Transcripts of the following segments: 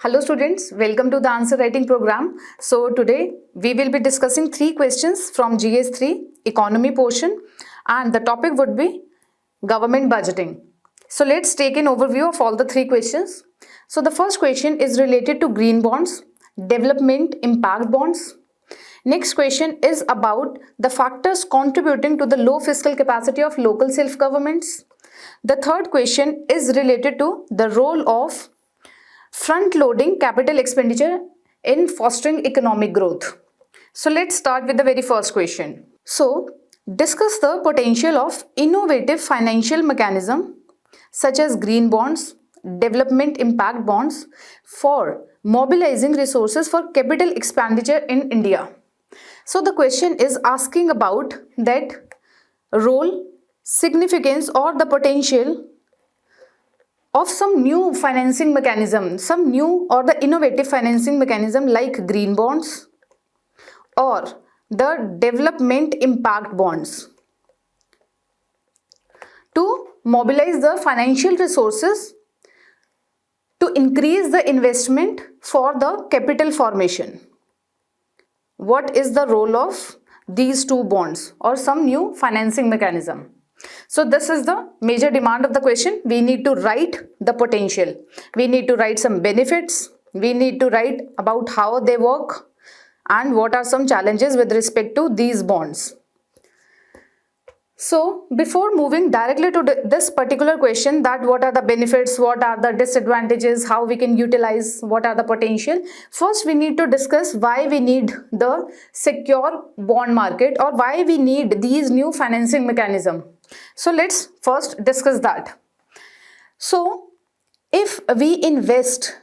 Hello students, welcome to the answer writing program. So today we will be discussing 3 questions from GS3 economy portion, and the topic would be government budgeting. So let's take an overview of all the 3 questions. So the first question is related to green bonds, development impact bonds. Next question is about the factors contributing to the low fiscal capacity of local self-governments. The third question is related to the role of front-loading capital expenditure in fostering economic growth. So let's start with the very first question. So discuss the potential of innovative financial mechanism such as green bonds, development impact bonds for mobilizing resources for capital expenditure in India. So the question is asking about that role, significance or the potential of some new financing mechanism, some new or the innovative financing mechanism like green bonds or the development impact bonds to mobilize the financial resources to increase the investment for the capital formation. What is the role of these two bonds or some new financing mechanism? So this is the major demand of the question. We need to write the potential. We need to write some benefits. We need to write about how they work and what are some challenges with respect to these bonds. So before moving directly to this particular question, that what are the benefits, what are the disadvantages, how we can utilize, what are the potential, first we need to discuss why we need the secure bond market or why we need these new financing mechanism. So let's first discuss that. So if we invest,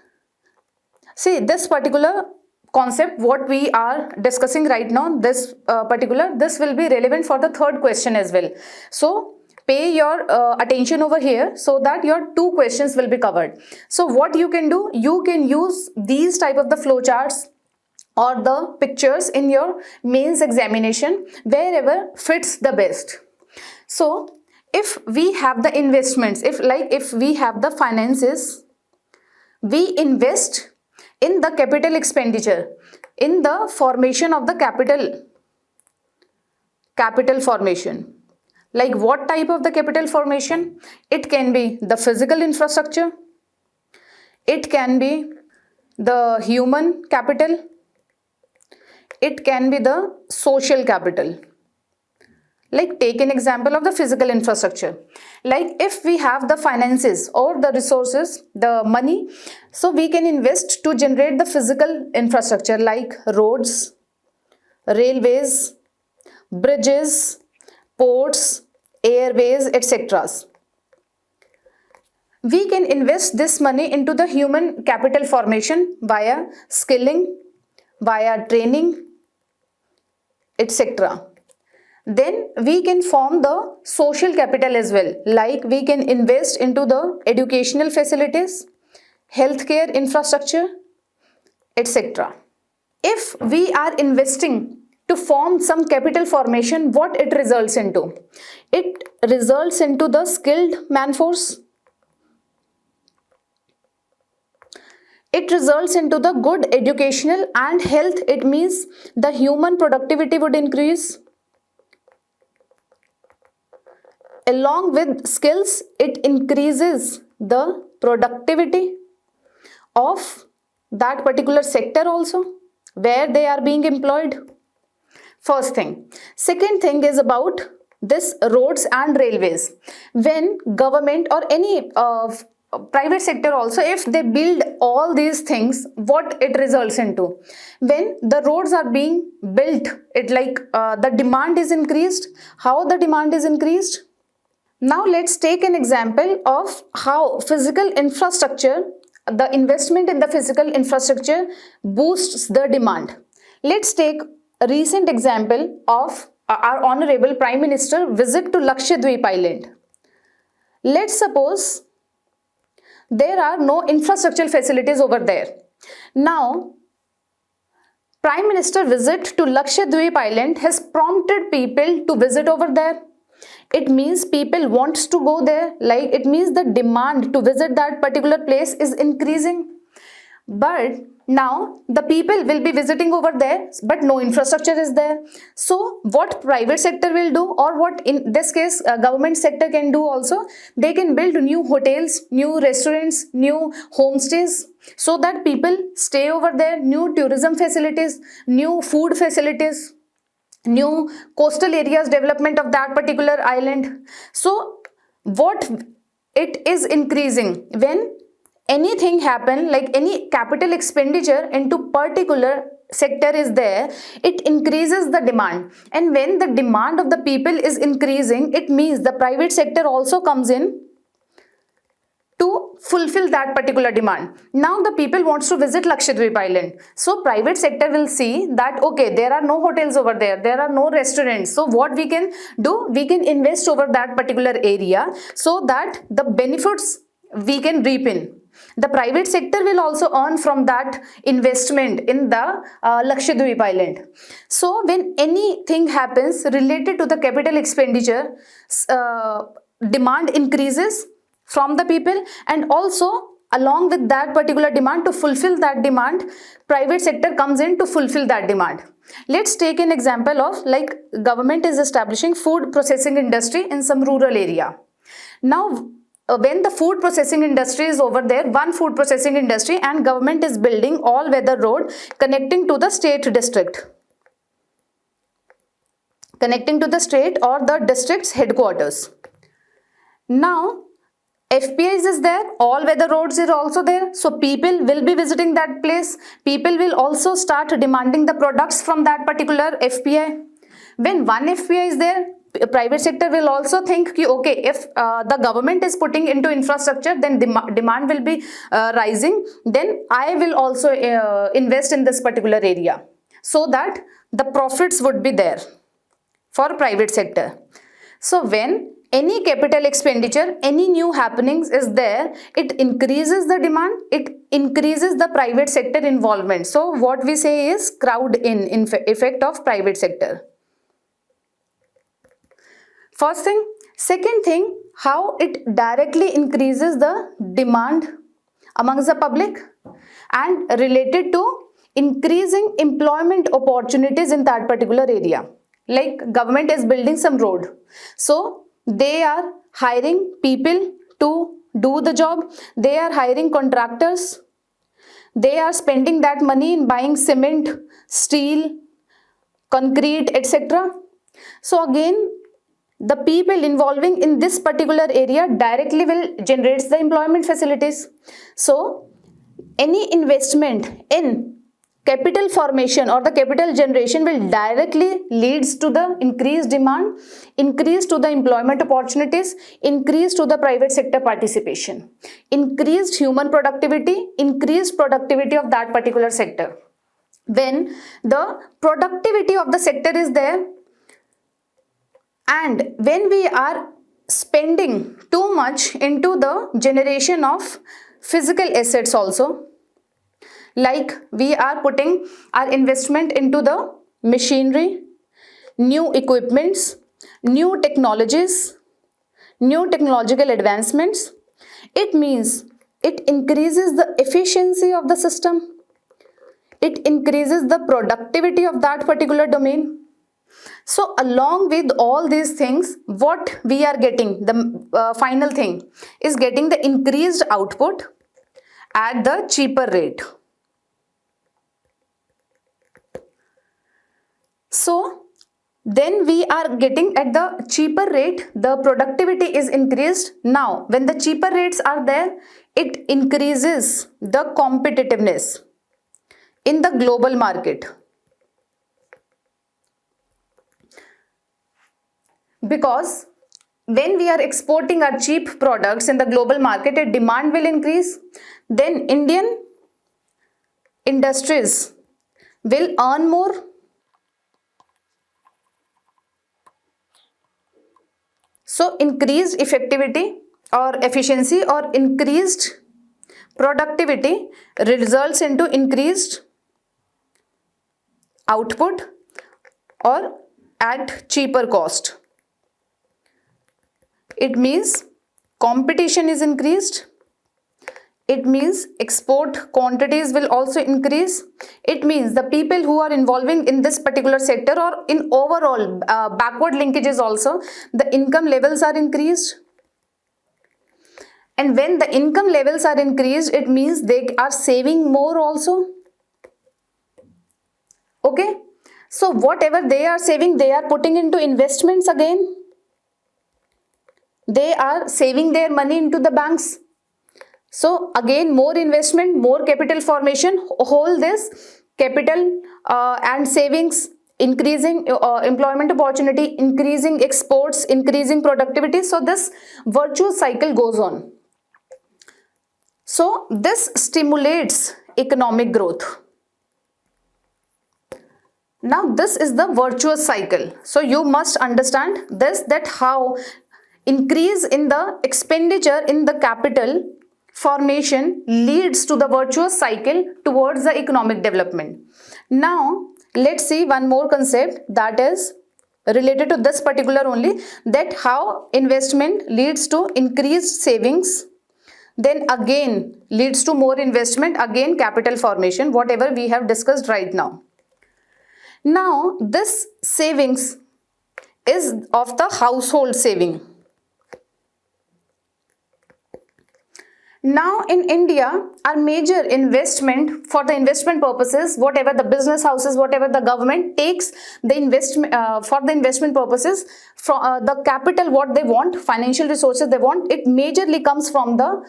see this particular concept what we are discussing right now, this will be relevant for the third question as well. So pay your attention over here so that your 2 questions will be covered. So what you can do, you can use these type of the flowcharts or the pictures in your mains examination wherever fits the best. So if we have the investments, if we have the finances, we invest in the capital expenditure, in the formation of the capital formation. Like what type of the capital formation? It can be the physical infrastructure, it can be the human capital, it can be the social capital. Like take an example of the physical infrastructure. Like if we have the finances or the resources, the money, so we can invest to generate the physical infrastructure like roads, railways, bridges, ports, airways, etc. We can invest this money into the human capital formation via skilling, via training, etc. Then we can form the social capital as well, like we can invest into the educational facilities, healthcare infrastructure, etc. If we are investing to form some capital formation, what it results into? It results into the skilled manforce. It results into the good educational and health. It means the human productivity would increase. Along with skills, it increases the productivity of that particular sector also where they are being employed. First thing. Second thing is about this roads and railways. When government or any private sector also, if they build all these things, what it results into? When the roads are being built, it like the demand is increased. How the demand is increased? Now let's take an example of how physical infrastructure, the investment in the physical infrastructure boosts the demand. Let's take a recent example of our Honorable Prime Minister visit to Lakshadweep Island. Let's suppose there are no infrastructural facilities over there. Now, Prime Minister visit to Lakshadweep Island has prompted people to visit over there. It means people wants to go there, like it means the demand to visit that particular place is increasing. But now the people will be visiting over there, but no infrastructure is there. So what private sector will do, or what in this case government sector can do also, they can build new hotels, new restaurants, new homestays, so that people stay over there, new tourism facilities, new food facilities, new coastal areas development of that particular island. So what it is increasing, when anything happen, like any capital expenditure into particular sector is there, it increases the demand, and when the demand of the people is increasing, it means the private sector also comes in to fulfill that particular demand. Now the people wants to visit Lakshadweep Island, so private sector will see that okay, there are no hotels over there, there are no restaurants, so what we can do, we can invest over that particular area, so that the benefits we can reap in. The private sector will also earn from that investment in the Lakshadweep Island. So when anything happens related to the capital expenditure, demand increases from the people, and also along with that particular demand, to fulfill that demand, private sector comes in to fulfill that demand. Let's take an example of, like, government is establishing food processing industry in some rural area. Now when the food processing industry is over there, one food processing industry, and government is building all weather road connecting to the state district, connecting to the state or the district's headquarters. Now FPIs is there, all weather roads is also there, so people will be visiting that place, people will also start demanding the products from that particular FPI. When one FPI is there, private sector will also think ki, okay, if the government is putting into infrastructure, then demand will be rising, then I will also invest in this particular area, so that the profits would be there for private sector. So when any capital expenditure, any new happenings is there, it increases the demand, it increases the private sector involvement. So what we say is crowd in effect of private sector. First thing. Second thing, how it directly increases the demand amongst the public, and related to increasing employment opportunities in that particular area. Like government is building some road, so they are hiring people to do the job, they are hiring contractors, they are spending that money in buying cement, steel, concrete, etc. So again, the people involving in this particular area directly will generate the employment facilities. So any investment in capital formation or the capital generation will directly leads to the increased demand, increase to the employment opportunities, increase to the private sector participation, increased human productivity, increased productivity of that particular sector. When the productivity of the sector is there, and when we are spending too much into the generation of physical assets also, like we are putting our investment into the machinery, new equipments, new technologies, new technological advancements, it means it increases the efficiency of the system, it increases the productivity of that particular domain. So along with all these things, what we are getting, the final thing is getting the increased output at the cheaper rate. So then we are getting at the cheaper rate, the productivity is increased. Now when the cheaper rates are there, it increases the competitiveness in the global market. Because when we are exporting our cheap products in the global market, a demand will increase. Then Indian industries will earn more. So increased effectivity or efficiency or increased productivity results into increased output or at cheaper cost. It means competition is increased. It means export quantities will also increase. It means the people who are involving in this particular sector or in overall backward linkages also, the income levels are increased. And when the income levels are increased, it means they are saving more also. Okay. So whatever they are saving, they are putting into investments again. They are saving their money into the banks. So again, more investment, more capital formation, whole this capital and savings, increasing employment opportunity, increasing exports, increasing productivity. So this virtuous cycle goes on. So this stimulates economic growth. Now this is the virtuous cycle. So you must understand this, that how increase in the expenditure in the capital formation leads to the virtuous cycle towards the economic development. Now let's see one more concept that is related to this particular only, that how investment leads to increased savings, then again leads to more investment, again capital formation, whatever we have discussed right now. Now this savings is of the household saving. Now in India, our major investment for the investment purposes, whatever the business houses, whatever the government takes the investment for the investment purposes, from the capital what they want, financial resources they want, it majorly comes from the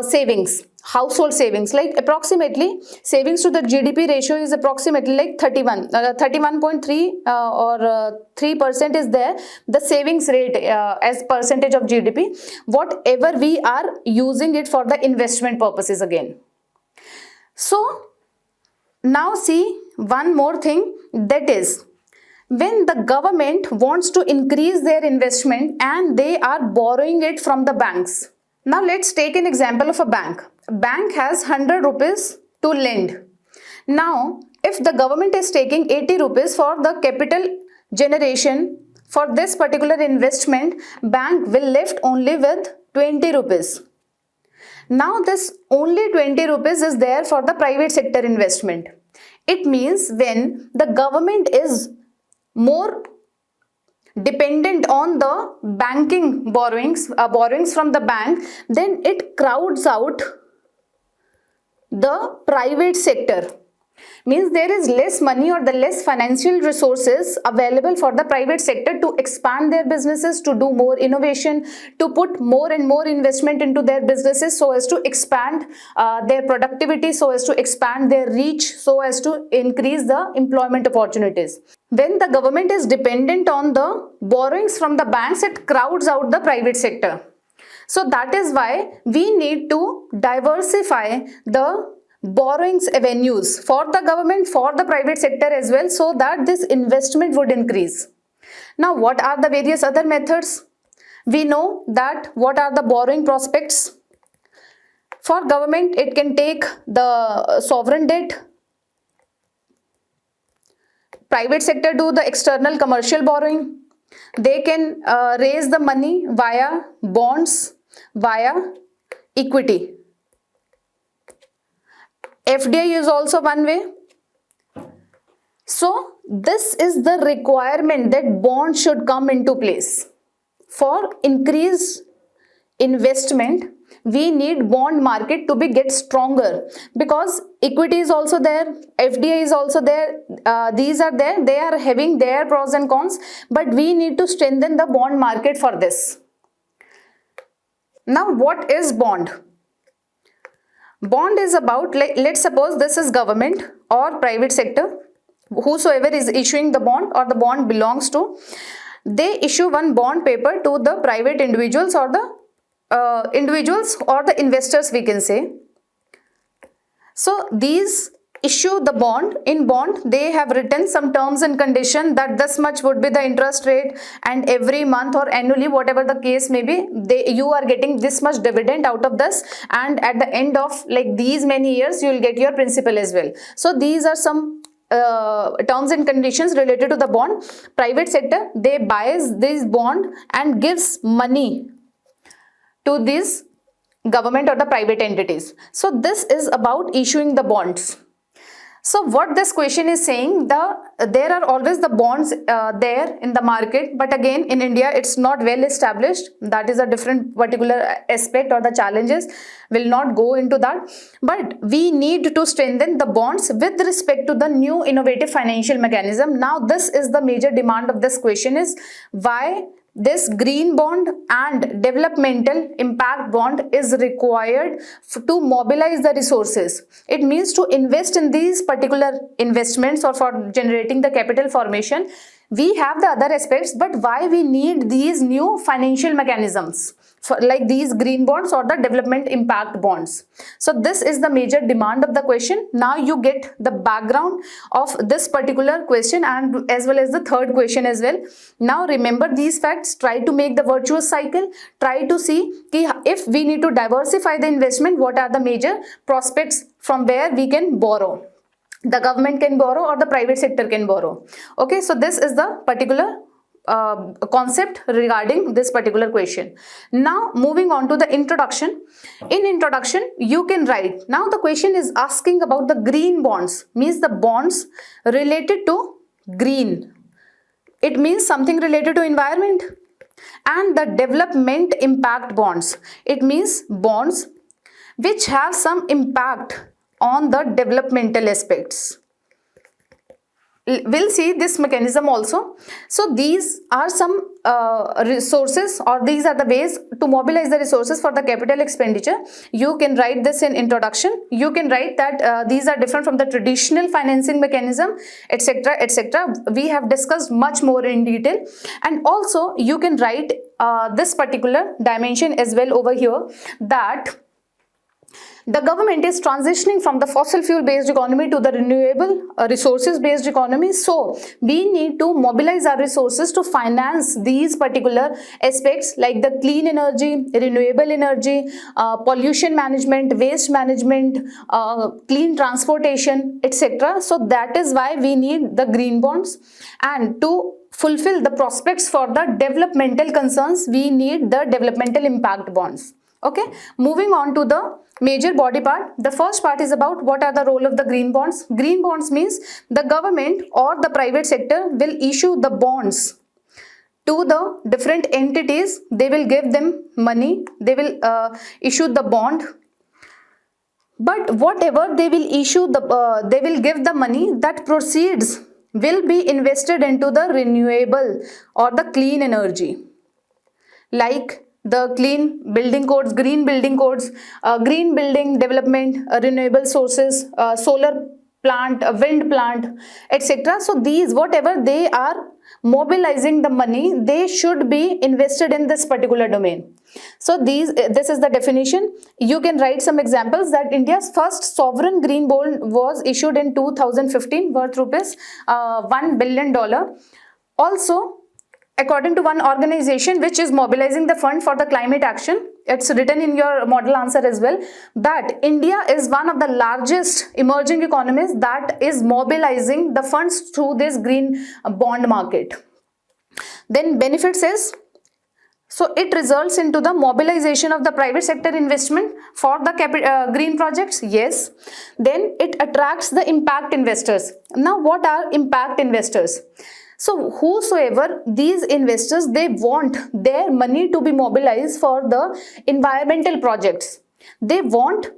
savings, household savings. Like approximately savings to the GDP ratio is approximately like 31.3 or 3% is there, the savings rate as percentage of GDP, whatever we are using it for the investment purposes again. So now see one more thing, that is when the government wants to increase their investment and they are borrowing it from the banks. Now let's take an example of a bank. A bank has 100 rupees to lend. Now if the government is taking 80 rupees for the capital generation for this particular investment, bank will left only with 20 rupees. Now this only 20 rupees is there for the private sector investment. It means when the government is more dependent on the banking borrowings from the bank, then it crowds out the private sector. Means there is less money or the less financial resources available for the private sector to expand their businesses, to do more innovation, to put more and more investment into their businesses so as to expand their productivity, so as to expand their reach, so as to increase the employment opportunities. When the government is dependent on the borrowings from the banks, it crowds out the private sector. So that is why we need to diversify the borrowings avenues for the government, for the private sector as well, so that this investment would increase. Now what are the various other methods? We know that what are the borrowing prospects. For government, it can take the sovereign debt. Private sector do the external commercial borrowing. They can raise the money via bonds, via equity. FDI is also one way. So this is the requirement that bonds should come into place. For increased investment, we need bond market to be get stronger, because equity is also there, FDI is also there, these are there, they are having their pros and cons, but we need to strengthen the bond market for this. Now what is bond? Bond is about, like, let's suppose this is government or private sector, whosoever is issuing the bond or the bond belongs to, they issue one bond paper to the private individuals or the investors, we can say. So these issue the bond. In bond, they have written some terms and condition that this much would be the interest rate, and every month or annually, whatever the case may be, you are getting this much dividend out of this, and at the end of like these many years, you will get your principal as well. So these are some terms and conditions related to the bond. Private sector, they buys this bond and gives money to these government or the private entities. So this is about issuing the bonds. So what this question is saying, there are always the bonds there in the market, but again in India it's not well established. That is a different particular aspect, or the challenges will not go into that. But we need to strengthen the bonds with respect to the new innovative financial mechanism. Now this is the major demand of this question, is why this green bond and developmental impact bond is required to mobilize the resources. It means to invest in these particular investments or for generating the capital formation. We have the other aspects, but why we need these new financial mechanisms for like these green bonds or the development impact bonds? So this is the major demand of the question. Now you get the background of this particular question and as well as the third question as well. Now remember these facts, try to make the virtuous cycle, try to see if we need to diversify the investment, what are the major prospects from where we can borrow. The government can borrow or the private sector can borrow. Okay, so this is the particular concept regarding this particular question. Now moving on to the introduction. In introduction you can write, now the question is asking about the green bonds, means the bonds related to green. It means something related to environment. And the development impact bonds, it means bonds which have some impact on the developmental aspects. We'll see this mechanism also. So these are some resources, or these are the ways to mobilize the resources for the capital expenditure. You can write this in introduction. You can write that these are different from the traditional financing mechanism, etc., etc. We have discussed much more in detail. And also you can write this particular dimension as well over here, that the government is transitioning from the fossil fuel based economy to the renewable resources based economy. So we need to mobilize our resources to finance these particular aspects like the clean energy, renewable energy, pollution management, waste management, clean transportation, etc. So that is why we need the green bonds, and to fulfill the prospects for the developmental concerns we need the developmental impact bonds. Okay, moving on to the major body part. The first part is about what are the role of the green bonds. Green bonds means the government or the private sector will issue the bonds to the different entities. They will give them money, they will issue the bond, but whatever they will issue, they will give the money, that proceeds will be invested into the renewable or the clean energy, like the clean building codes, green building codes, green building development, renewable sources, solar plant, wind plant, etc. So these, whatever they are mobilizing the money, they should be invested in this particular domain. So this is the definition. You can write some examples, that India's first sovereign green bond was issued in 2015 worth rupees $1 billion. Also, according to one organization which is mobilizing the fund for the climate action, it's written in your model answer as well, that India is one of the largest emerging economies that is mobilizing the funds through this green bond market. Then benefits is, so it results into the mobilization of the private sector investment for the green projects. Yes. Then it attracts the impact investors. Now what are impact investors? So whosoever these investors, they want their money to be mobilized for the environmental projects. They want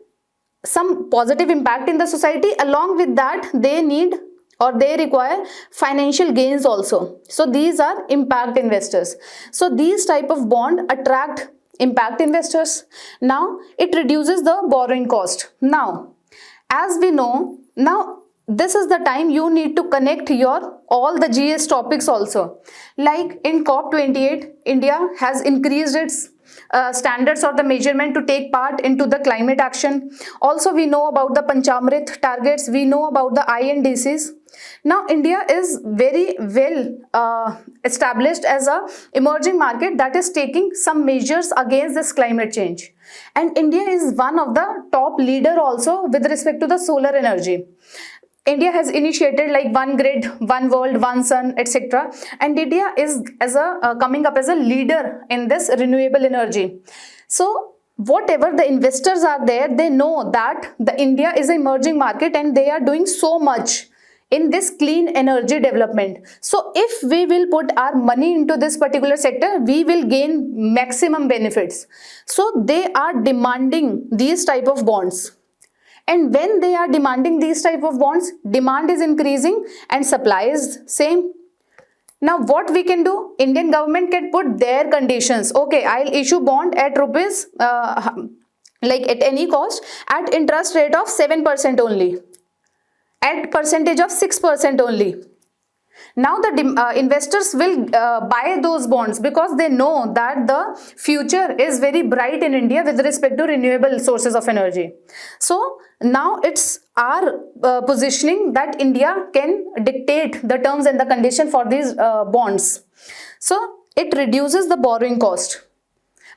some positive impact in the society. Along with that, they need or they require financial gains also. So these are impact investors. So these type of bond attract impact investors. Now it reduces the borrowing cost. Now, as we know, now this is the time you need to connect your all the GS topics also. Like in COP28, India has increased its standards or the measurement to take part into the climate action. Also we know about the Panchamrit targets, we know about the INDCs. Now India is very well established as a emerging market that is taking some measures against this climate change. And India is one of the top leader also with respect to the solar energy. India has initiated like one grid, one world, one sun, etc. And India is coming up as a leader in this renewable energy. So whatever the investors are there, they know that the India is an emerging market and they are doing so much in this clean energy development. So if we will put our money into this particular sector, we will gain maximum benefits. So they are demanding these type of bonds. And when they are demanding these type of bonds, demand is increasing and supply is same. Now what we can do, Indian government can put their conditions. Okay, I'll issue bond at rupees, like at any cost, at interest rate of 7% only, at percentage of 6% only. Now the investors will buy those bonds because they know that the future is very bright in India with respect to renewable sources of energy. So now it's our positioning that India can dictate the terms and the condition for these bonds. So it reduces the borrowing cost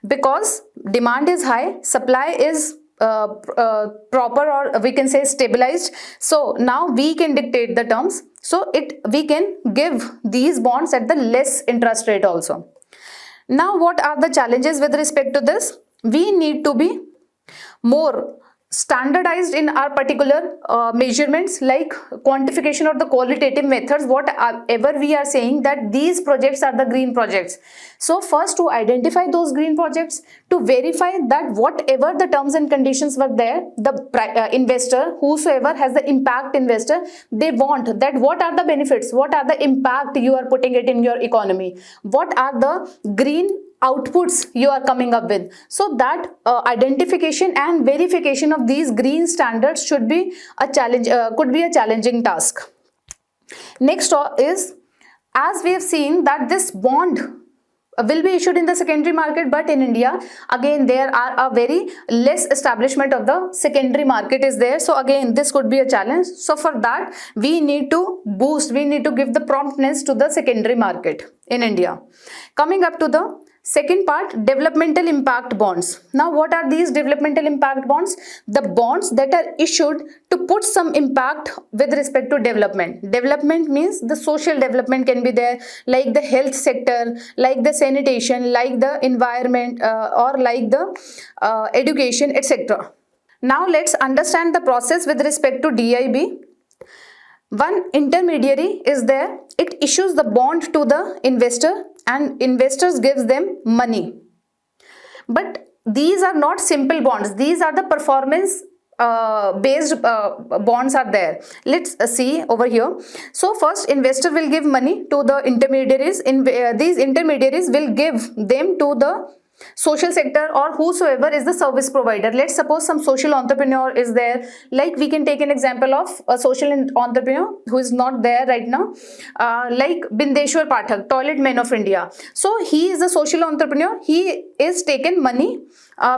because demand is high, supply is proper, or we can say stabilized. So now we can dictate the terms. So we can give these bonds at the less interest rate also. Now what are the challenges with respect to this? We need to be more standardized in our particular measurements, like quantification of the qualitative methods, whatever we are saying that these projects are the green projects. So first, to identify those green projects, to verify that whatever the terms and conditions were there, the investor, whosoever has the impact investor, they want that what are the benefits, what are the impact you are putting it in your economy, what are the green outputs you are coming up with. So that identification and verification of these green standards should be a challenge, could be a challenging task. Next is, as we have seen that this bond will be issued in the secondary market, but in India again there are a very less establishment of the secondary market is there. So again this could be a challenge. So for that we need to boost, we need to give the promptness to the secondary market in India. Coming up to the second part, developmental impact bonds. Now what are these developmental impact bonds? The bonds that are issued to put some impact with respect to development. Development means the social development can be there, like the health sector, like the sanitation, like the environment, or like the education, etc. Now let's understand the process with respect to DIB. One intermediary is there, it issues the bond to the investor and investors gives them money. But these are not simple bonds, these are the performance based bonds are there. Let's see over here. So first investor will give money to the intermediaries, these intermediaries will give them to the social sector or whosoever is the service provider. Let's suppose some social entrepreneur is there, like we can take an example of a social entrepreneur who is not there right now, like Bindeshwar Pathak, Toilet Man of India. So he is a social entrepreneur, he is taken money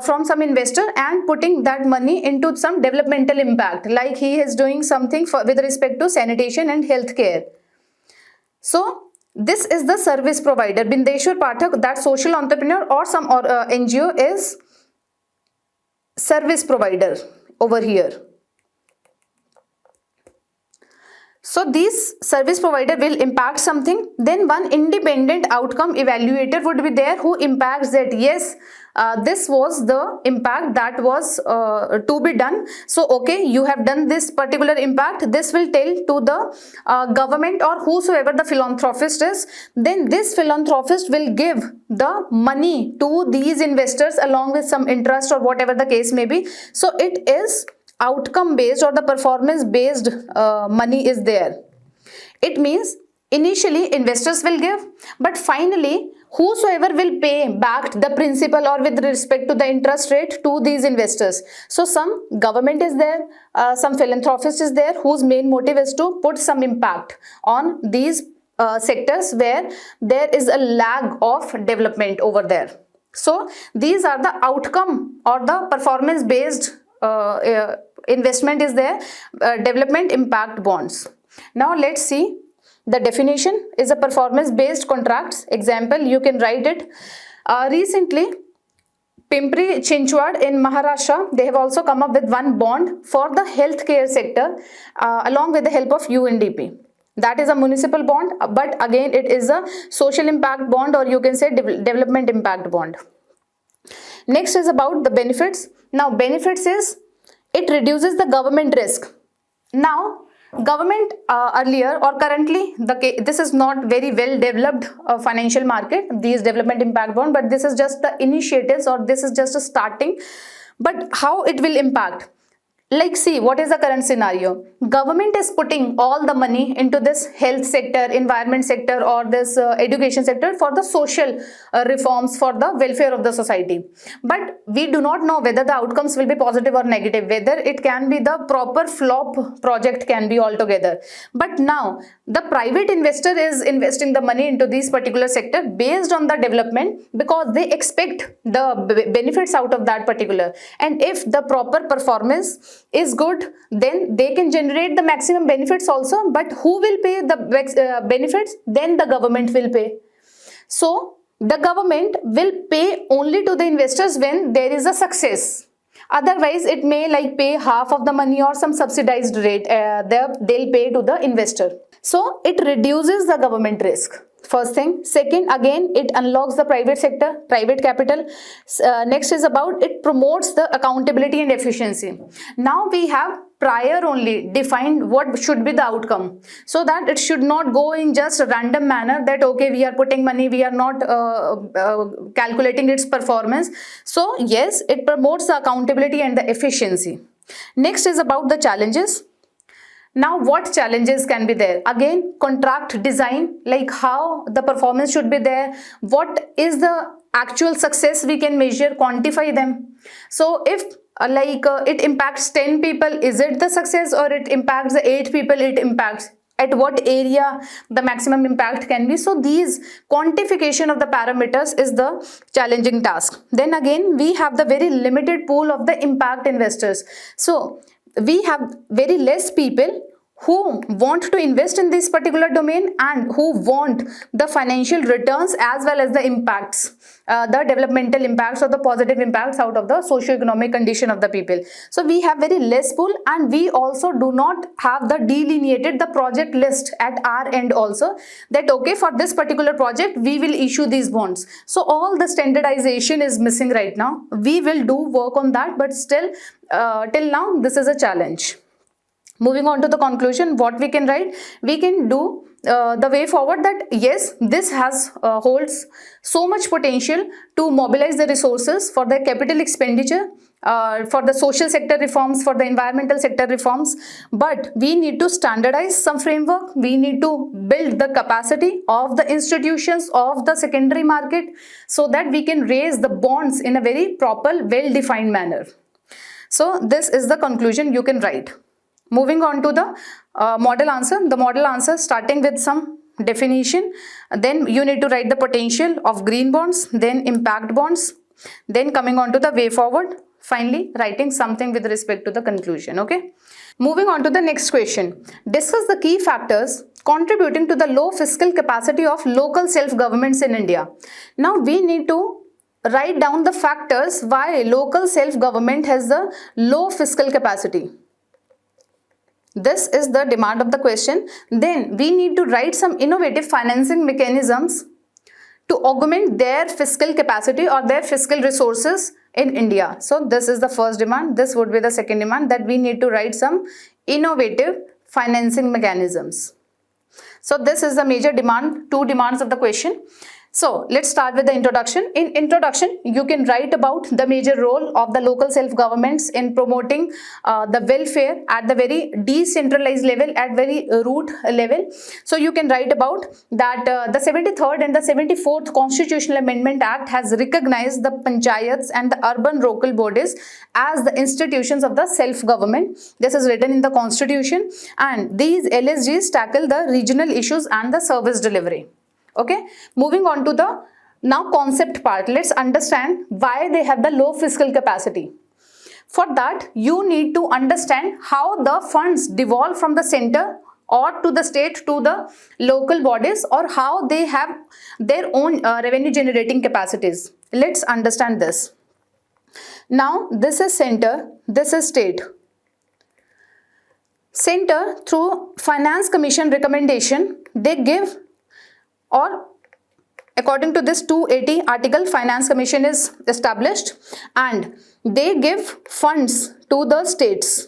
from some investor and putting that money into some developmental impact, like he is doing something with respect to sanitation and healthcare. So this is the service provider. Bindeshwar Pathak, that social entrepreneur or some NGO is service provider over here. So this service provider will impact something, then one independent outcome evaluator would be there who impacts that yes, this was the impact that was to be done. So okay, you have done this particular impact, this will tell to the government or whosoever the philanthropist is, then this philanthropist will give the money to these investors along with some interest or whatever the case may be. So it is outcome based or the performance based money is there. It means initially investors will give, but finally whosoever will pay back the principal or with respect to the interest rate to these investors. So some government is there, some philanthropist is there whose main motive is to put some impact on these sectors where there is a lag of development over there. So these are the outcome or the performance based investment is there, development impact bonds. Now let's see the definition is a performance based contracts. Example, you can write it. Recently Pimpri Chinchwad in Maharashtra, they have also come up with one bond for the healthcare sector along with the help of UNDP. That is a municipal bond, but again it is a social impact bond, or you can say development impact bond. Next is about the benefits. Now benefits is it reduces the government risk. Now government earlier or currently this is not very well developed financial market, these development impact bond, but this is just the initiatives, or this is just a starting. But how it will impact? Like, see, what is the current scenario? Government is putting all the money into this health sector, environment sector, or this education sector for the social reforms, for the welfare of the society. But we do not know whether the outcomes will be positive or negative, whether it can be the proper flop project can be altogether. But now the private investor is investing the money into this particular sector based on the development, because they expect the benefits out of that particular. And if the proper performance is good, then they can generate the maximum benefits also. But who will pay the benefits? Then the government will pay. So the government will pay only to the investors when there is a success. Otherwise it may like pay half of the money or some subsidized rate they'll pay to the investor. So it reduces the government risk. First thing. Second, again, it unlocks the private sector, private capital. Next is about it promotes the accountability and efficiency. Now we have prior only defined what should be the outcome, so that it should not go in just a random manner that okay, we are putting money, we are not calculating its performance. So yes, it promotes the accountability and the efficiency. Next is about the challenges. Now what challenges can be there? Again, contract design, like how the performance should be there, what is the actual success we can measure, quantify them. So if it impacts 10 people, is it the success, or it impacts the 8 people it impacts? At what area the maximum impact can be? So these quantification of the parameters is the challenging task. Then again, we have the very limited pool of the impact investors. So we have very less people who want to invest in this particular domain and who want the financial returns as well as the impacts, the developmental impacts or the positive impacts out of the socio-economic condition of the people. So we have very less pool, and we also do not have the delineated the project list at our end also, that okay, for this particular project we will issue these bonds. So all the standardization is missing right now. We will do work on that, but still till now this is a challenge. Moving on to the conclusion, what we can write? We can do the way forward that yes, this has holds so much potential to mobilize the resources for the capital expenditure, for the social sector reforms, for the environmental sector reforms. But we need to standardize some framework. We need to build the capacity of the institutions of the secondary market, so that we can raise the bonds in a very proper, well-defined manner. So this is the conclusion you can write. Moving on to the model answer. The model answer, starting with some definition, then you need to write the potential of green bonds, then impact bonds, then coming on to the way forward, finally writing something with respect to the conclusion. Okay. Moving on to the next question. Discuss the key factors contributing to the low fiscal capacity of local self-governments in India. Now we need to write down the factors why local self-government has the low fiscal capacity. This is the demand of the question. Then we need to write some innovative financing mechanisms to augment their fiscal capacity or their fiscal resources in India. So this is the first demand. This would be the second demand, that we need to write some innovative financing mechanisms. So this is the major demand, two demands of the question. So let's start with the introduction. In introduction, you can write about the major role of the local self-governments in promoting the welfare at the very decentralized level, at very root level. So you can write about that the 73rd and the 74th Constitutional Amendment Act has recognized the panchayats and the urban local bodies as the institutions of the self-government. This is written in the Constitution, and these LSGs tackle the regional issues and the service delivery. Okay, moving on to the now concept part. Let's understand why they have the low fiscal capacity. For that, you need to understand how the funds devolve from the center or to the state to the local bodies, or how they have their own revenue generating capacities. Let's understand this. Now this is center, this is state. Center through Finance Commission recommendation, they give, or according to this 280 article, Finance Commission is established and they give funds to the states.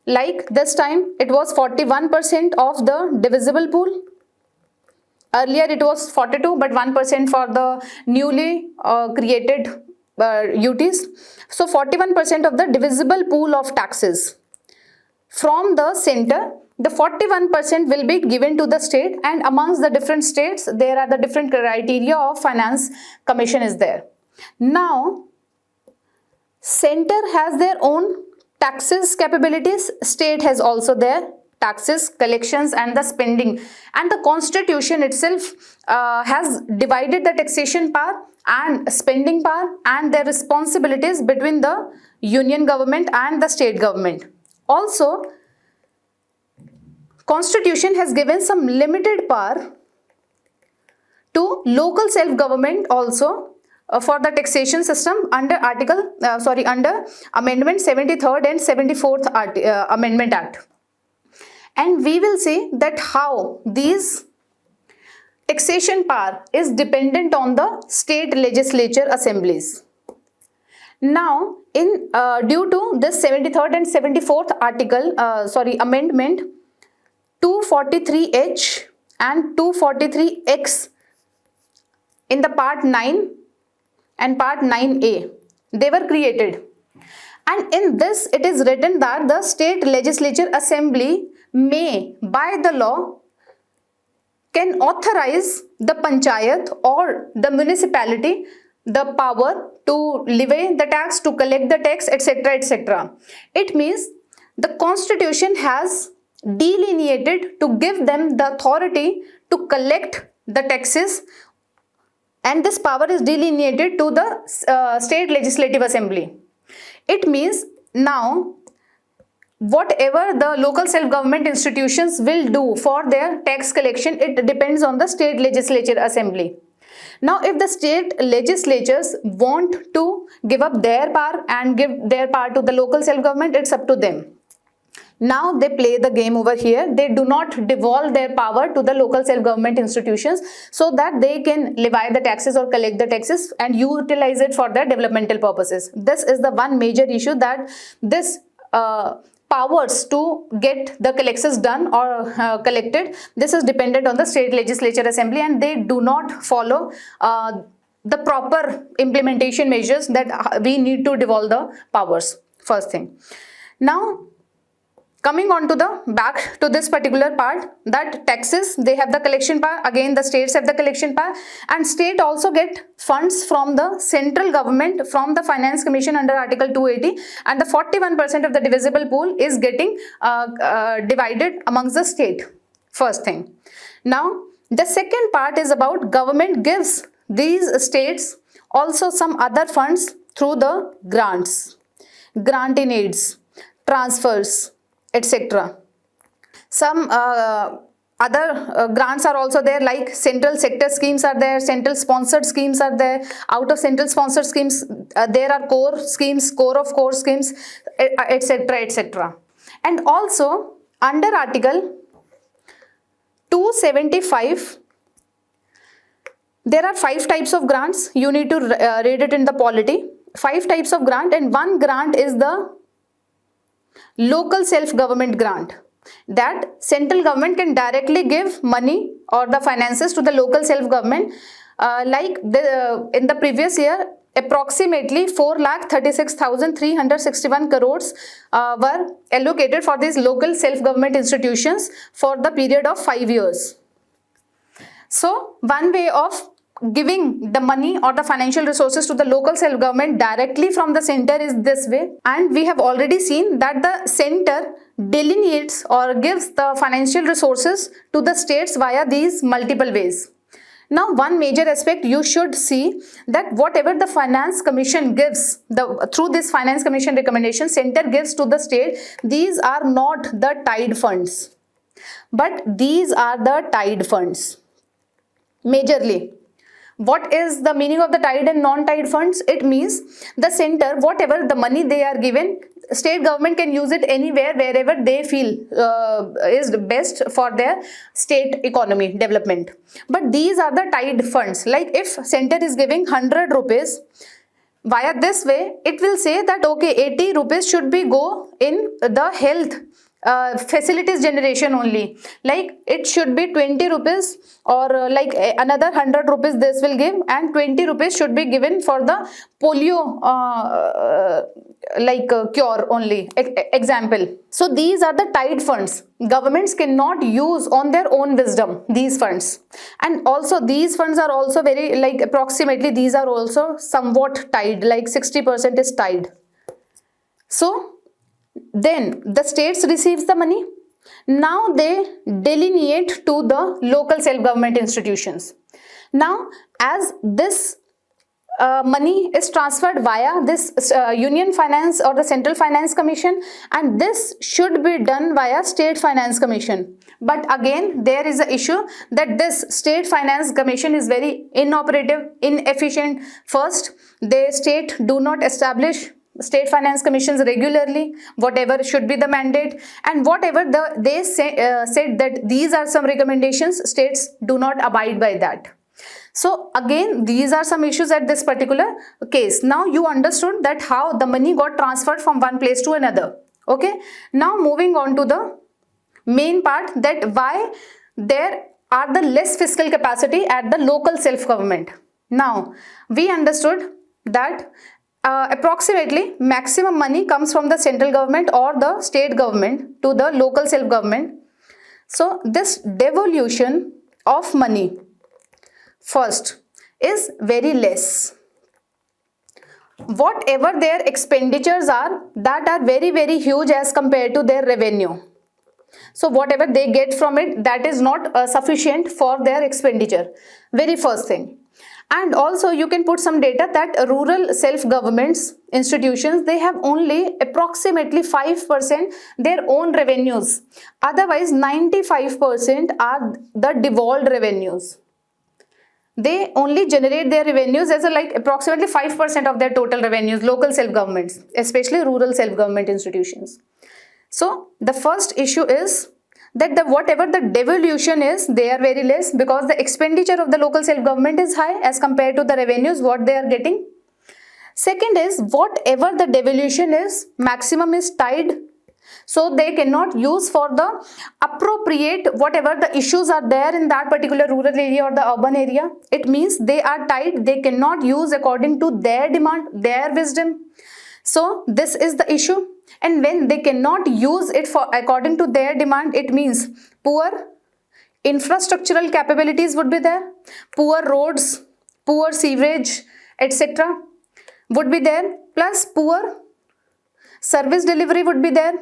Like this time it was 41% of the divisible pool. Earlier it was 42, but 1% for the newly created UTs. So 41% of the divisible pool of taxes from the center, the 41% will be given to the state, and amongst the different states there are the different criteria of Finance Commission is there. Now center has their own taxes capabilities, state has also their taxes, collections and the spending, and the constitution itself has divided the taxation power and spending power and their responsibilities between the union government and the state government. Also, constitution has given some limited power to local self-government also for the taxation system under under Amendment 73rd and 74th Amendment Act. And we will see that how these taxation power is dependent on the state legislature assemblies. Now, in due to this 73rd and 74th Amendment, 243H and 243X in the Part 9 and Part 9A, they were created. And in this it is written that the state legislature assembly may, by the law, can authorize the panchayat or the municipality the power to levy the tax, to collect the tax, etc., etc. It means the constitution has delineated to give them the authority to collect the taxes, and this power is delineated to the state legislative assembly. It means now whatever the local self-government institutions will do for their tax collection, it depends on the state legislature assembly. Now, if the state legislatures want to give up their power and give their power to the local self-government, it's up to them. Now they play the game over here. They do not devolve their power to the local self-government institutions so that they can levy the taxes or collect the taxes and utilize it for their developmental purposes. This is the one major issue, that this powers to get the collections done or collected, this is dependent on the state legislature assembly, and they do not follow the proper implementation measures that we need to devolve the powers. First thing. Now, coming on to the back to this particular part, that taxes, they have the collection power, again the states have the collection power, and state also get funds from the central government from the Finance Commission under Article 280, and the 41% of the divisible pool is getting divided amongst the state. First thing. Now the second part is about government gives these states also some other funds through the grants, grant in aids, transfers, etc. Some other grants are also there, like central sector schemes are there, central sponsored schemes are there. Out of central sponsored schemes, there are core schemes, core of core schemes, etc., etc. And also under Article 275, there are 5 types of grants. You need to read it in the polity. 5 types of grant, and one grant is the local self-government grant, that central government can directly give money or the finances to the local self-government. In the previous year, approximately 4,36,361 crores were allocated for these local self-government institutions for the period of 5 years. So one way of giving the money or the financial resources to the local self-government directly from the center is this way. And we have already seen that the center delineates or gives the financial resources to the states via these multiple ways. Now, one major aspect you should see, that whatever the Finance Commission gives, through this Finance Commission recommendation, center gives to the state, these are not the tied funds, but these are the tied funds majorly. What is the meaning of the tied and non-tied funds? It means the center, whatever the money they are given, state government can use it anywhere, wherever they feel is best for their state economy development. But these are the tied funds. Like if center is giving 100 rupees, via this way it will say that okay, 80 rupees should be go in the health facilities generation only, like it should be 20 rupees or like another 100 rupees this will give, and 20 rupees should be given for the polio cure only, example. So these are the tied funds. Governments cannot use on their own wisdom these funds, and also these funds are also very, like approximately these are also somewhat tied, like 60% is tied. So then the states receives the money. Now they delineate to the local self-government institutions. Now as this money is transferred via this union finance or the central finance commission, and this should be done via state finance commission. But again there is a issue that this state finance commission is very inoperative, inefficient. First, the state do not establish state finance commissions regularly, whatever should be the mandate, and whatever they said that these are some recommendations, states do not abide by that. So again these are some issues at this particular case. Now you understood that how the money got transferred from one place to another. Okay, now moving on to the main part, that why there are the less fiscal capacity at the local self-government. Now we understood that approximately maximum money comes from the central government or the state government to the local self-government. So this devolution of money first is very less. Whatever their expenditures are, that are very very huge as compared to their revenue. So whatever they get from it, that is not sufficient for their expenditure. Very first thing. And also you can put some data that rural self-governments institutions, they have only approximately 5% their own revenues. Otherwise 95% are the devolved revenues. They only generate their revenues as a like approximately 5% of their total revenues, local self-governments, especially rural self-government institutions. So the first issue is that the whatever the devolution is, they are very less because the expenditure of the local self-government is high as compared to the revenues what they are getting. Second is whatever the devolution is, maximum is tied, so they cannot use for the appropriate whatever the issues are there in that particular rural area or the urban area. It means they are tied, they cannot use according to their demand, their wisdom. So this is the issue. And when they cannot use it for according to their demand, it means poor infrastructural capabilities would be there, poor roads, poor sewerage, etc. would be there, plus poor service delivery would be there.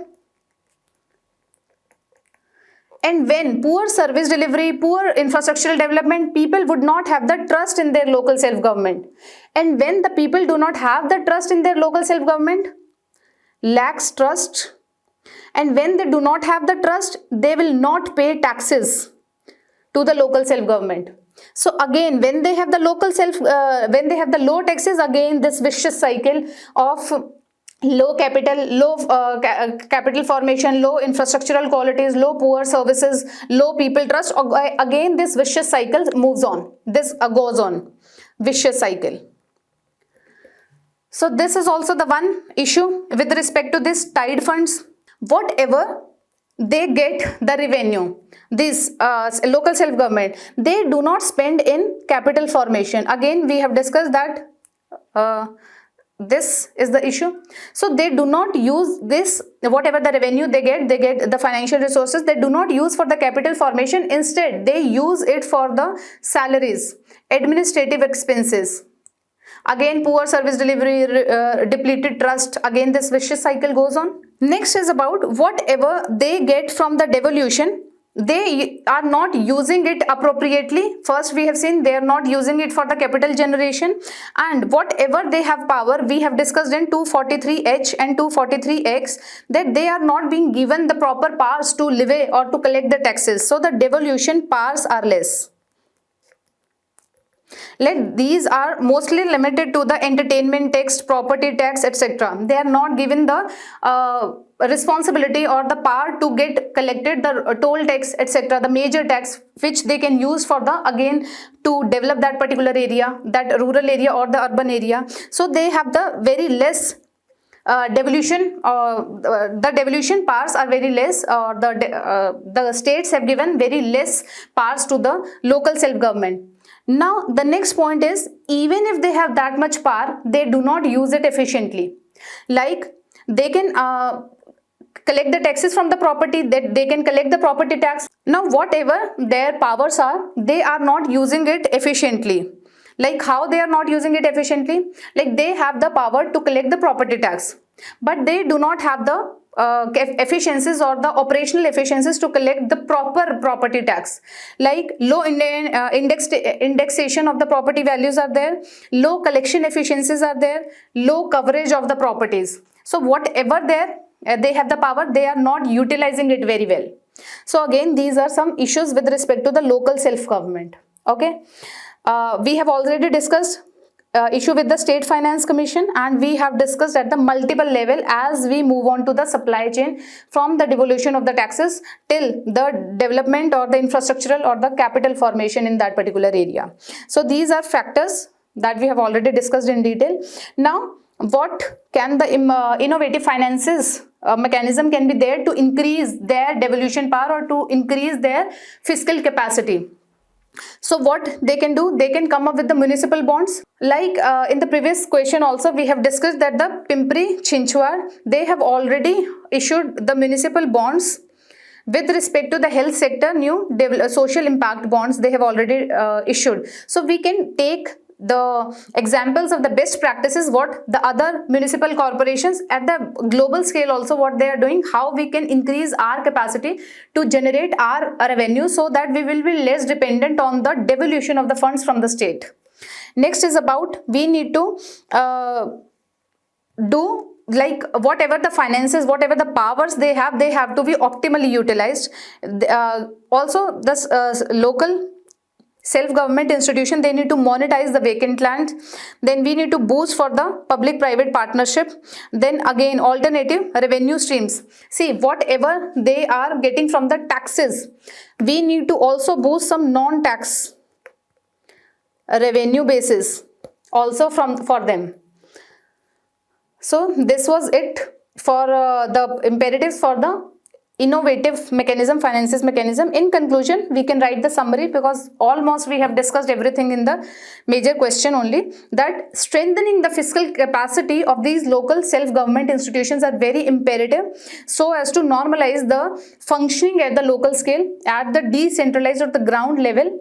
And when poor service delivery, poor infrastructural development, people would not have the trust in their local self-government. And when the people do not have the trust in their local self-government, lacks trust, and when they do not have the trust, they will not pay taxes to the local self-government. So again, when they have the when they have the low taxes, again this vicious cycle of low capital, low capital formation, low infrastructural qualities, low poor services, low people trust, again this vicious cycle moves on, this goes on, vicious cycle. So this is also the one issue with respect to this tied funds. Whatever they get the revenue, this local self-government, they do not spend in capital formation. Again we have discussed that this is the issue. So they do not use this, whatever the revenue they get the financial resources, they do not use for the capital formation. Instead they use it for the salaries, administrative expenses. Again poor service delivery, depleted trust, again this vicious cycle goes on. Next is about whatever they get from the devolution, they are not using it appropriately. First we have seen they are not using it for the capital generation, and whatever they have power, we have discussed in 243H and 243X that they are not being given the proper powers to levy or to collect the taxes. So the devolution powers are less. Like these are mostly limited to the entertainment tax, property tax, etc. They are not given the responsibility or the power to get collected the toll tax, etc., the major tax which they can use for the again to develop that particular area, that rural area or the urban area. So they have the very less devolution, the devolution powers are very less, the states have given very less powers to the local self government. Now the next point is, even if they have that much power, they do not use it efficiently. Like they can collect the taxes from the property, that they can collect the property tax. Now whatever their powers are, they are not using it efficiently. Like how they are not using it efficiently? Like they have the power to collect the property tax, but they do not have the efficiencies or the operational efficiencies to collect the proper property tax. Like low indexation of the property values are there, low collection efficiencies are there, low coverage of the properties. So whatever they have the power, they are not utilizing it very well. So again, these are some issues with respect to the local self-government. Okay. We have already discussed issue with the State Finance Commission, and we have discussed at the multiple level as we move on to the supply chain from the devolution of the taxes till the development or the infrastructural or the capital formation in that particular area. So these are factors that we have already discussed in detail. Now what can the innovative finances mechanism can be there to increase their devolution power or to increase their fiscal capacity? So what they can do, they can come up with the municipal bonds. Like in the previous question also we have discussed that the Pimpri Chinchwad, they have already issued the municipal bonds with respect to the health sector. New social impact bonds they have already issued. So we can take the examples of the best practices, what the other municipal corporations at the global scale also what they are doing, how we can increase our capacity to generate our revenue so that we will be less dependent on the devolution of the funds from the state. Next is about, we need to do like whatever the finances, whatever the powers they have to be optimally utilized. Also this local self-government institution, they need to monetize the vacant land. Then we need to boost for the public-private partnership. Then again alternative revenue streams. See, whatever they are getting from the taxes, we need to also boost some non-tax revenue basis also for them. So this was it for the imperatives for the innovative mechanism, finances mechanism. In conclusion, we can write the summary because almost we have discussed everything in the major question only, that strengthening the fiscal capacity of these local self-government institutions are very imperative so as to normalize the functioning at the local scale, at the decentralized or the ground level.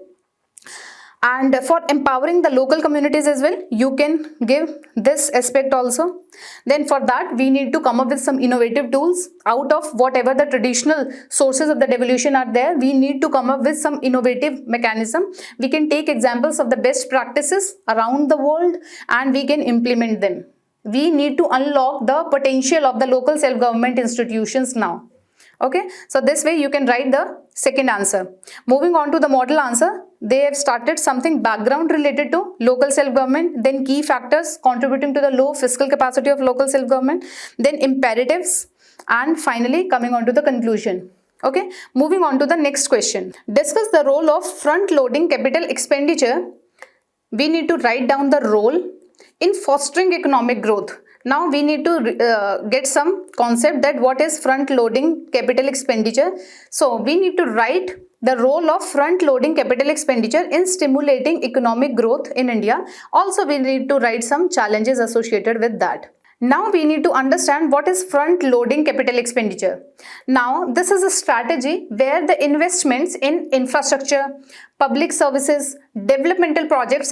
And for empowering the local communities as well, you can give this aspect also. Then for that, we need to come up with some innovative tools out of whatever the traditional sources of the devolution are there. We need to come up with some innovative mechanism. We can take examples of the best practices around the world and we can implement them. We need to unlock the potential of the local self-government institutions now. Okay, so this way you can write the second answer. Moving on to the model answer, they have started something background related to local self-government, then key factors contributing to the low fiscal capacity of local self-government, then imperatives, and finally coming on to the conclusion. Okay, moving on to the next question. Discuss the role of front-loading capital expenditure. We need to write down the role in fostering economic growth. Now we need to get some concept that what is front loading capital expenditure. So we need to write the role of front loading capital expenditure in stimulating economic growth in India. Also we need to write some challenges associated with that. Now we need to understand what is front loading capital expenditure. Now this is a strategy where the investments in infrastructure, public services, developmental projects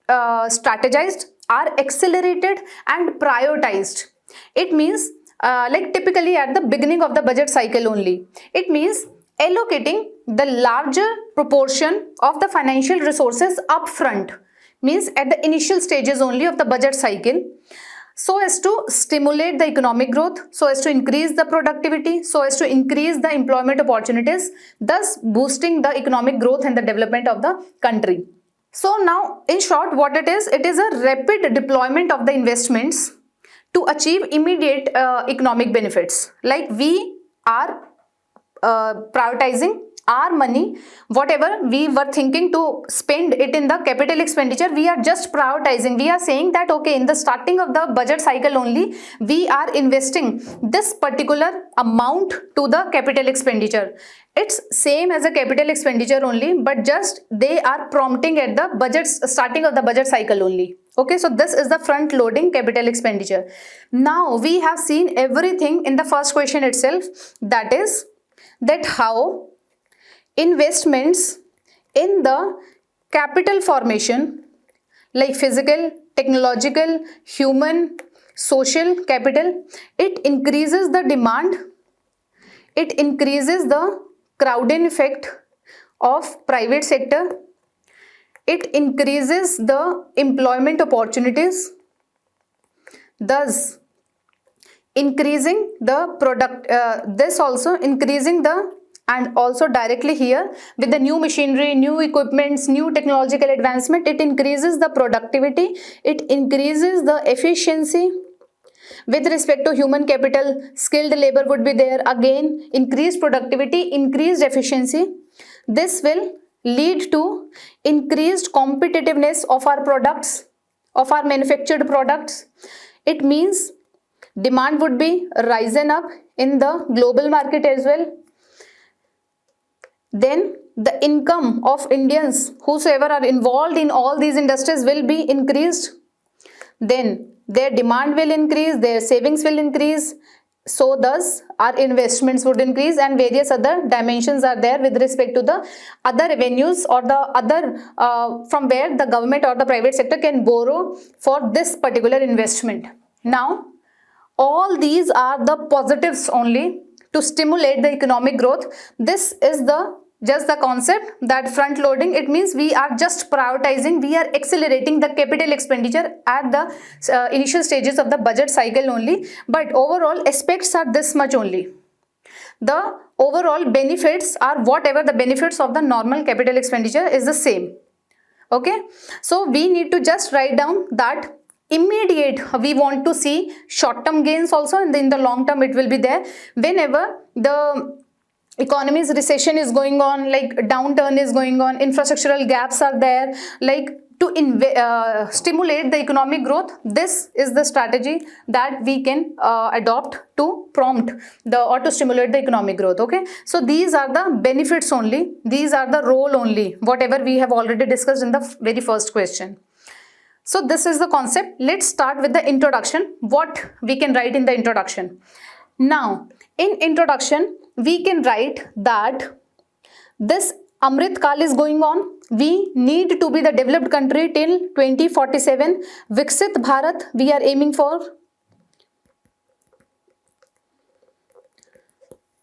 are strategized, are accelerated and prioritized. It means like typically at the beginning of the budget cycle only. It means allocating the larger proportion of the financial resources upfront, means at the initial stages only of the budget cycle, so as to stimulate the economic growth, so as to increase the productivity, so as to increase the employment opportunities, thus boosting the economic growth and the development of the country. So now in short what it is a rapid deployment of the investments to achieve immediate economic benefits. Like we are prioritizing our money, whatever we were thinking to spend it in the capital expenditure, we are just prioritizing. We are saying that okay, in the starting of the budget cycle only we are investing this particular amount to the capital expenditure. It's same as a capital expenditure only, but just they are prompting at the budget starting of the budget cycle only. Okay, so this is the front loading capital expenditure. Now we have seen everything in the first question itself, that is that how investments in the capital formation like physical, technological, human, social capital, it increases the demand, it increases the crowding effect of private sector, it increases the employment opportunities, thus increasing the product, this also increasing the, and also directly here with the new machinery, new equipments, new technological advancement, it increases the productivity, it increases the efficiency. With respect to human capital, skilled labor would be there, again increased productivity, increased efficiency. This will lead to increased competitiveness of our products, of our manufactured products. It means demand would be risen up in the global market as well. Then the income of Indians whosoever are involved in all these industries will be increased. Then their demand will increase, their savings will increase. So thus our investments would increase, and various other dimensions are there with respect to the other revenues or the other from where the government or the private sector can borrow for this particular investment. Now all these are the positives only to stimulate the economic growth. This is the just the concept that front loading, it means we are just prioritizing, we are accelerating the capital expenditure at the initial stages of the budget cycle only, but overall aspects are this much only. The overall benefits are whatever the benefits of the normal capital expenditure is the same. Okay, so we need to just write down that immediate, we want to see short-term gains also, and in the long term it will be there. Whenever the economy's recession is going on, like downturn is going on, infrastructural gaps are there, like to stimulate the economic growth, this is the strategy that we can adopt to prompt the or to stimulate the economic growth. Okay, so these are the benefits only, these are the role only, whatever we have already discussed in the very first question. So this is the concept. Let's start with the introduction, what we can write in the introduction. Now in introduction we can write that this Amrit Kal is going on. We need to be the developed country till 2047. Viksit Bharat we are aiming for.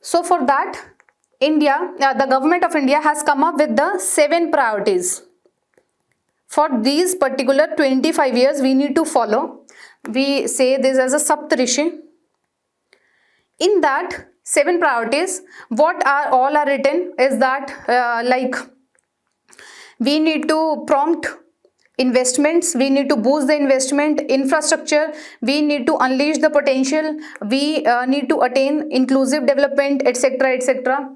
So for that, India, the government of India has come up with the 7 priorities. For these particular 25 years we need to follow. We say this as a Saptarishi. In that 7 priorities, what are all are written is that like we need to prompt investments, we need to boost the investment, infrastructure, we need to unleash the potential, we need to attain inclusive development, etc, etc.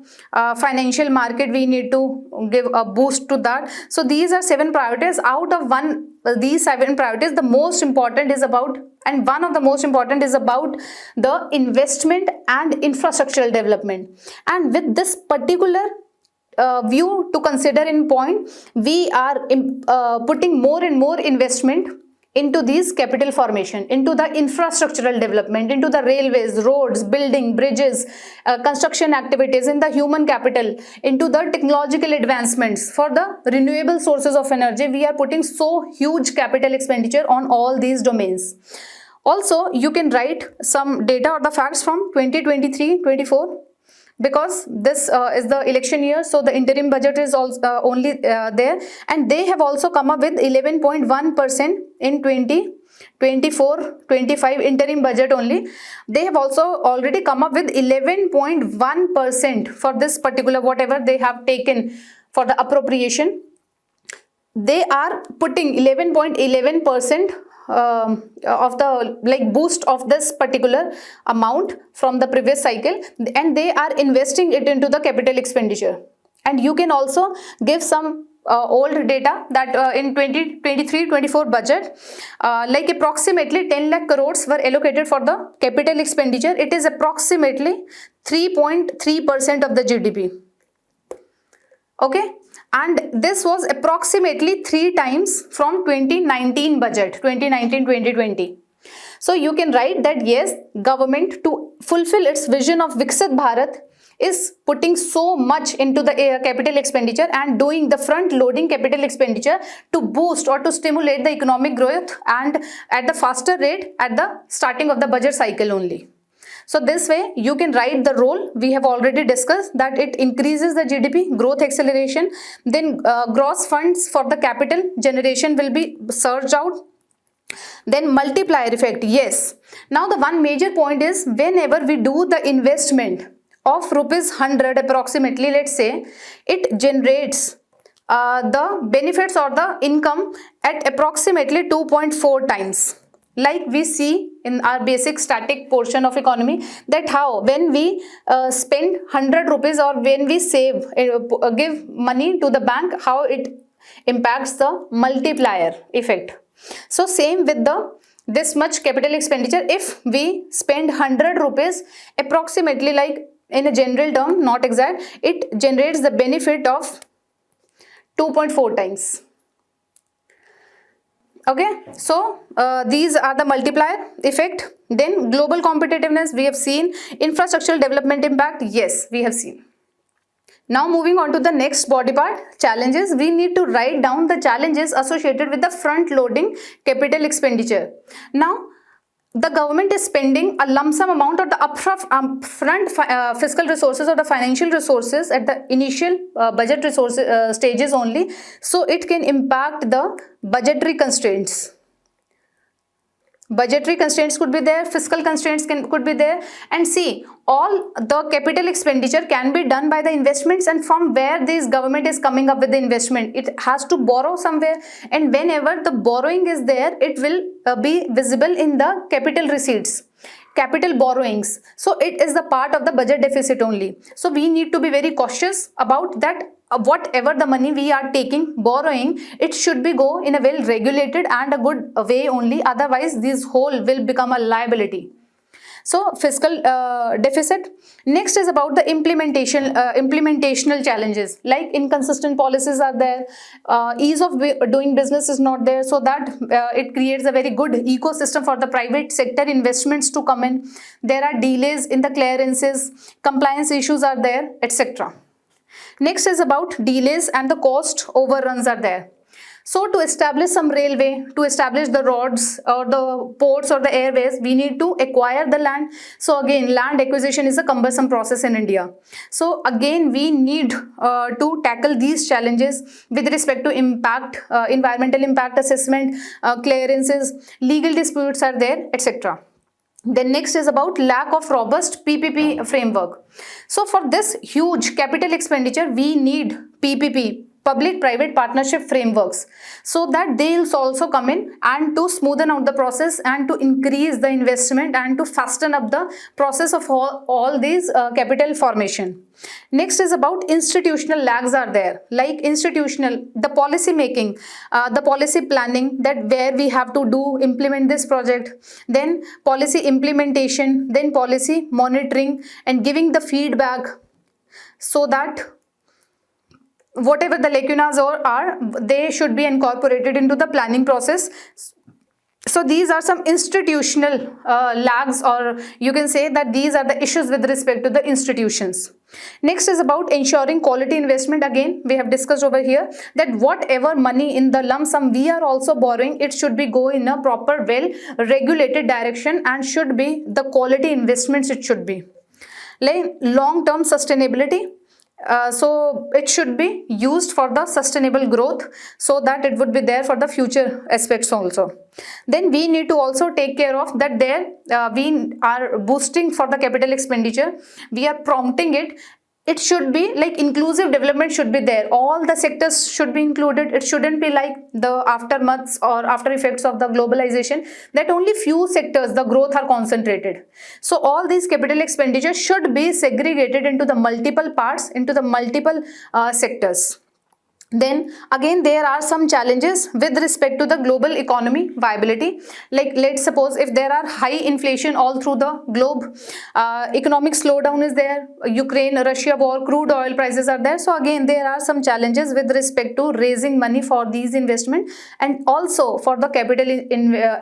Financial market, we need to give a boost to that. So these are 7 priorities. Out of these 7 priorities, the most important is about, and one of the most important is about the investment and infrastructural development. And with this particular view to consider in point, we are putting more and more investment into these capital formation, into the infrastructural development, into the railways, roads, building, bridges, construction activities, in the human capital, into the technological advancements. For the renewable sources of energy, we are putting so huge capital expenditure on all these domains. Also, you can write some data or the facts from 2023-24. Because this is the election year, so the interim budget is also only there, and they have also come up with 11.1% in 2024-25 interim budget only. They have also already come up with 11.1% for this particular whatever they have taken for the appropriation. they are putting 11.11% of the like boost of this particular amount from the previous cycle, and they are investing it into the capital expenditure. And you can also give some old data that in 2023-24 budget, like approximately 10 lakh crores were allocated for the capital expenditure. It is approximately 3.3% of the GDP. Okay, and this was approximately 3 times from 2019 budget, 2019-2020. So you can write that yes, government to fulfill its vision of Viksit Bharat is putting so much into the capital expenditure and doing the front loading capital expenditure to boost or to stimulate the economic growth, and at the faster rate at the starting of the budget cycle only. So this way you can write the role we have already discussed, that it increases the GDP growth acceleration, then gross funds for the capital generation will be surged out, then multiplier effect. Yes, now the one major point is whenever we do the investment of rupees 100 approximately, let's say, it generates the benefits or the income at approximately 2.4 times. Like we see in our basic static portion of economy, that how when we spend 100 rupees or when we save, give money to the bank, how it impacts the multiplier effect. So same with the this much capital expenditure, if we spend 100 rupees approximately, like in a general term, not exact, it generates the benefit of 2.4 times. Okay, so these are the multiplier effect. Then global competitiveness we have seen, infrastructural development impact, yes, we have seen. Now moving on to the next body part, challenges. We need to write down the challenges associated with the front loading capital expenditure. Now the government is spending a lump sum amount of the upfront fiscal resources or the financial resources at the initial budget resources stages only, so it can impact the budgetary constraints. Budgetary constraints could be there, fiscal constraints could be there, and see, all the capital expenditure can be done by the investments, and from where this government is coming up with the investment, it has to borrow somewhere, and whenever the borrowing is there, it will be visible in the capital receipts, capital borrowings. So it is the part of the budget deficit only. So we need to be very cautious about that. Whatever the money we are taking, borrowing, it should be go in a well regulated and a good way only, otherwise this whole will become a liability. So fiscal deficit. Next is about the implementational challenges, like inconsistent policies are there, ease of doing business is not there, so that it creates a very good ecosystem for the private sector investments to come in. There are delays in the clearances, compliance issues are there, etc. Next is about delays and the cost overruns are there. So to establish some railway, to establish the roads or the ports or the airways, we need to acquire the land. So again, land acquisition is a cumbersome process in India. So again, we need to tackle these challenges with respect to impact, environmental impact assessment, clearances, legal disputes are there, etc. Then next is about lack of robust PPP framework. So for this huge capital expenditure, we need PPP, public-private partnership frameworks, so that they will also come in and to smoothen out the process and to increase the investment and to fasten up the process of all these capital formation. Next is about institutional lags are there, like institutional, the policy making, the policy planning, that where we have to do implement this project, then policy implementation, then policy monitoring and giving the feedback, so that whatever the lacunas are, they should be incorporated into the planning process. So these are some institutional lags, or you can say that these are the issues with respect to the institutions. Next is about ensuring quality investment. Again, we have discussed over here that whatever money in the lump sum we are also borrowing, it should be go in a proper, well regulated direction and should be the quality investments it should be. Like long-term sustainability. So it should be used for the sustainable growth, so that it would be there for the future aspects also. Then we need to also take care of that there we are boosting for the capital expenditure, we are prompting it it should be like inclusive development should be there. All the sectors should be included. It shouldn't be like the aftermaths or after effects of the globalization, that only few sectors the growth are concentrated. So all these capital expenditures should be segregated into the multiple parts, into the multiple sectors. Then again, there are some challenges with respect to the global economy viability. Like let's suppose if there are high inflation all through the globe, economic slowdown is there, Ukraine Russia war, crude oil prices are there. So again, there are some challenges with respect to raising money for these investment, and also for the capital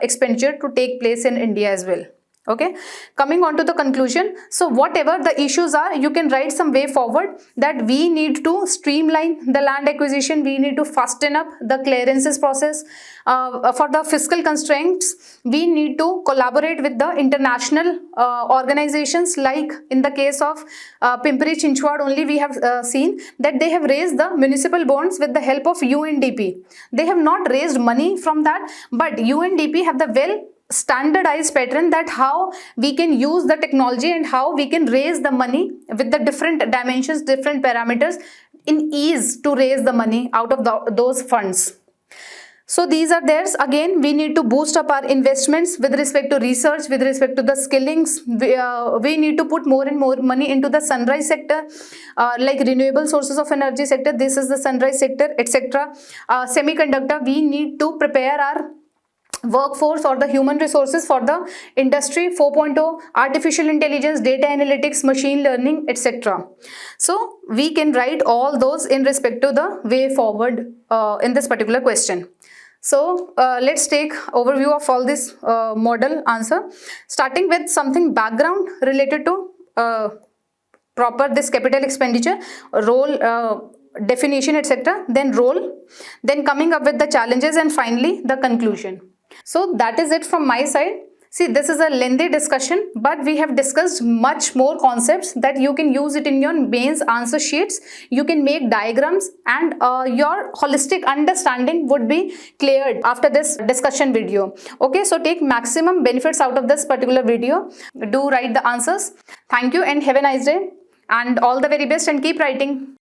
expenditure to take place in India as well. Okay, coming on to the conclusion. So whatever the issues are, you can write some way forward that we need to streamline the land acquisition, we need to fasten up the clearances process. For the fiscal constraints, we need to collaborate with the international organizations, like in the case of Pimpri Chinchwad only we have seen that they have raised the municipal bonds with the help of UNDP. They have not raised money from that, but UNDP have the well standardized pattern that how we can use the technology and how we can raise the money with the different dimensions, different parameters, in ease to raise the money out of those funds. So these are theirs. Again, we need to boost up our investments with respect to research, with respect to the skillings. We need to put more and more money into the sunrise sector, like renewable sources of energy sector. This is the sunrise sector, etc. Semiconductor, we need to prepare our workforce or the human resources for the industry 4.0, artificial intelligence, data analytics, machine learning, etc. So we can write all those in respect to the way forward in this particular question. So let's take overview of all this model answer, starting with something background related to proper this capital expenditure, role, definition, etc. Then role, then coming up with the challenges, and finally the conclusion. So that is it from my side. See, this is a lengthy discussion, but we have discussed much more concepts that you can use it in your mains answer sheets. You can make diagrams, and your holistic understanding would be cleared after this discussion video. Okay, so take maximum benefits out of this particular video. Do write the answers. Thank you and have a nice day, and all the very best, and keep writing.